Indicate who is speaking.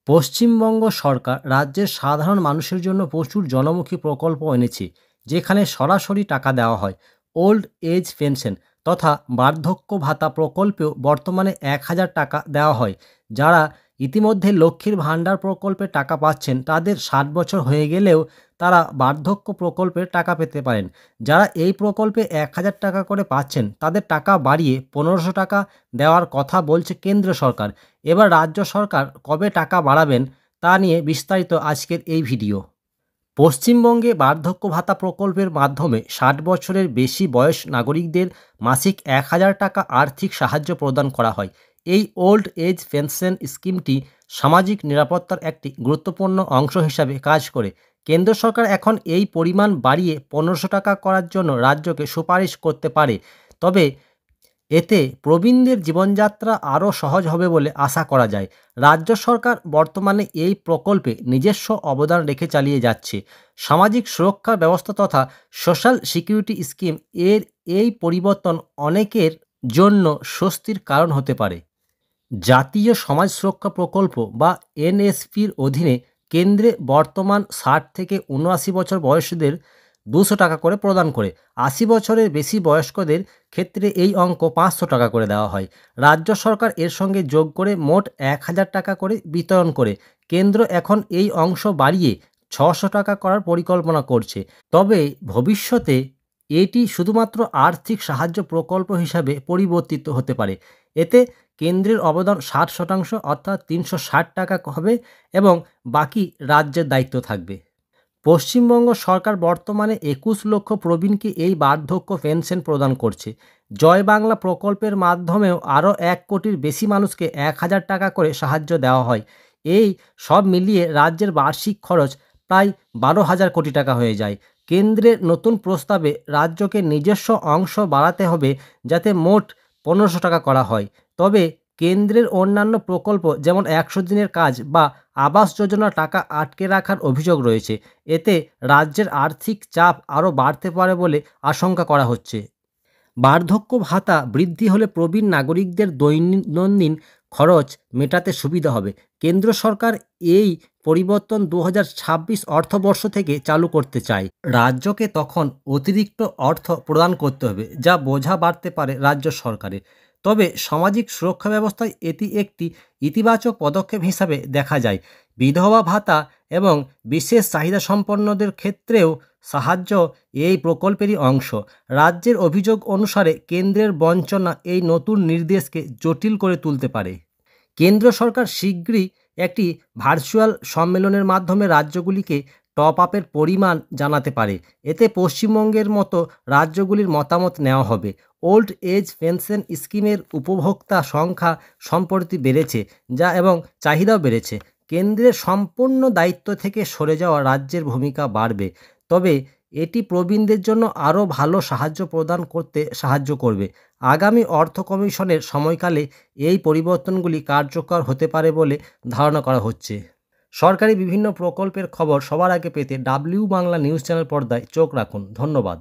Speaker 1: পশ্চিমবঙ্গ সরকার রাজ্যের সাধারণ মানুষের জন্য প্রচুর জনমুখী প্রকল্প এনেছে, যেখানে সরাসরি টাকা দেওয়া হয়। ওল্ড এজ পেনশন তথা বার্ধক্য ভাতা প্রকল্পেও বর্তমানে ১,০০০ টাকা দেওয়া হয়। যারা ইতিমধ্যে লক্ষ্মীর ভাণ্ডার প্রকল্পে টাকা পাচ্ছেন, তাদের ৬০ বছর হয়ে গেলেও তারা বার্ধক্য প্রকল্পের টাকা পেতে পারেন। যারা এই প্রকল্পে ১,০০০ টাকা করে পাচ্ছেন, তাদের টাকা বাড়িয়ে ১৫০০ টাকা দেওয়ার কথা বলছে কেন্দ্র সরকার। এবার রাজ্য সরকার কবে টাকা বাড়াবেন তা নিয়ে বিস্তারিত আজকের এই ভিডিও। পশ্চিমবঙ্গে বার্ধক্য ভাতা প্রকল্পের মাধ্যমে ৬০ বছরের বেশি বয়স নাগরিকদের মাসিক ১,০০০ টাকা আর্থিক সাহায্য প্রদান করা হয়। এই ওল্ড এজ পেনশন স্কিমটি সামাজিক নিরাপত্তার একটি গুরুত্বপূর্ণ অংশ হিসাবে কাজ করে। কেন্দ্র সরকার এখন এই পরিমাণ বাড়িয়ে ১৫০০ টাকা করার জন্য রাজ্যকে সুপারিশ করতে পারে। তবে এতে প্রবীণদের জীবনযাত্রা আরও সহজ হবে বলে আশা করা যায়। রাজ্য সরকার বর্তমানে এই প্রকল্পে নিজস্ব অবদান রেখে চালিয়ে যাচ্ছে। সামাজিক সুরক্ষা ব্যবস্থা তথা সোশ্যাল সিকিউরিটি স্কিম এর এই পরিবর্তন অনেকের জন্য স্বস্তির কারণ হতে পারে। জাতীয় সমাজ সুরক্ষা প্রকল্প বা এনএসপির অধীনে কেন্দ্রে বর্তমান ৬০ থেকে ৭৯ বছর বয়সীদের ২০০ টাকা করে প্রদান করে। ৮০ বছরের বেশি বয়স্কদের ক্ষেত্রে এই অঙ্ক ৫০০ টাকা করে দেওয়া হয়। রাজ্য সরকার এর সঙ্গে যোগ করে মোট ১,০০০ টাকা করে বিতরণ করে। কেন্দ্র এখন এই অংশ বাড়িয়ে ৬০০ টাকা করার পরিকল্পনা করছে। তবে ভবিষ্যতে এটি শুধুমাত্র আর্থিক সাহায্য প্রকল্প হিসাবে পরিবর্তিত হতে পারে। এতে কেন্দ্রের অবদান ৬০% অর্থাৎ ৩৬০ টাকা হবে এবং বাকি রাজ্যের দায়িত্ব থাকবে। পশ্চিমবঙ্গ সরকার বর্তমানে ২১ লক্ষ প্রবীণকে এই বার্ধক্য পেনশন প্রদান করছে। জয় বাংলা প্রকল্পের মাধ্যমেও আরও ১ কোটির বেশি মানুষকে ১,০০০ টাকা করে সাহায্য দেওয়া হয়। এই সব মিলিয়ে রাজ্যের বার্ষিক খরচ প্রায় ১২,০০০ কোটি টাকা হয়ে যায়। কেন্দ্রের নতুন প্রস্তাবে রাজ্যকে নিজস্ব অংশ বাড়াতে হবে, যাতে মোট ১৫০০ টাকা করা হয়। তবে কেন্দ্রের অন্যান্য প্রকল্প যেমন ১০০ দিনের কাজ বা আবাস যোজনা টাকা আটকে রাখার অভিযোগ রয়েছে। এতে রাজ্যের আর্থিক চাপ আরও বাড়তে পারে বলে আশঙ্কা করা হচ্ছে। বার্ধক্য ভাতা বৃদ্ধি হলে প্রবীণ নাগরিকদের দৈনন্দিন খরচ মেটাতে সুবিধা হবে। কেন্দ্র সরকার এই পরিবর্তন ২০২৬ অর্থবর্ষ থেকে চালু করতে চায়। রাজ্যকে তখন অতিরিক্ত অর্থ প্রদান করতে হবে, যা বোঝা বাড়তে পারে রাজ্য সরকারের। তবে সামাজিক সুরক্ষা ব্যবস্থায় এটি একটি ইতিবাচক পদক্ষেপ হিসাবে দেখা যায়। বিধবা ভাতা এবং বিশেষ চাহিদা সম্পন্নদের ক্ষেত্রেও সাহায্য এই প্রকল্পেরই অংশ। রাজ্যের অভিযোগ অনুসারে কেন্দ্রের বঞ্চনা এই নতুন নির্দেশকে জটিল করে তুলতে পারে। কেন্দ্র সরকার শীঘ্রই একটি ভার্চুয়াল সম্মেলনের মাধ্যমে রাজ্যগুলিকে টপ আপের পরিমাণ জানাতে পারে। এতে পশ্চিমবঙ্গের মতো রাজ্যগুলির মতামত নেওয়া হবে। ওল্ড এজ পেনশন স্কিমের উপভোক্তা সংখ্যা সম্প্রতি বেড়েছে, যা এবং চাহিদাও বেড়েছে। কেন্দ্রের সম্পূর্ণ দায়িত্ব থেকে সরে যাওয়া রাজ্যের ভূমিকা বাড়বে। তবে এটি প্রবীণদের জন্য আরও ভালো সাহায্য প্রদান করতে সাহায্য করবে। আগামী অর্থ কমিশনের সময়কালে এই পরিবর্তনগুলি কার্যকর হতে পারে বলে ধারণা করা হচ্ছে। সরকারি বিভিন্ন প্রকল্পের খবর সবার আগে পেতে ডাব্লিউ বাংলা নিউজ চ্যানেল পর্দায় চোখ রাখুন। ধন্যবাদ।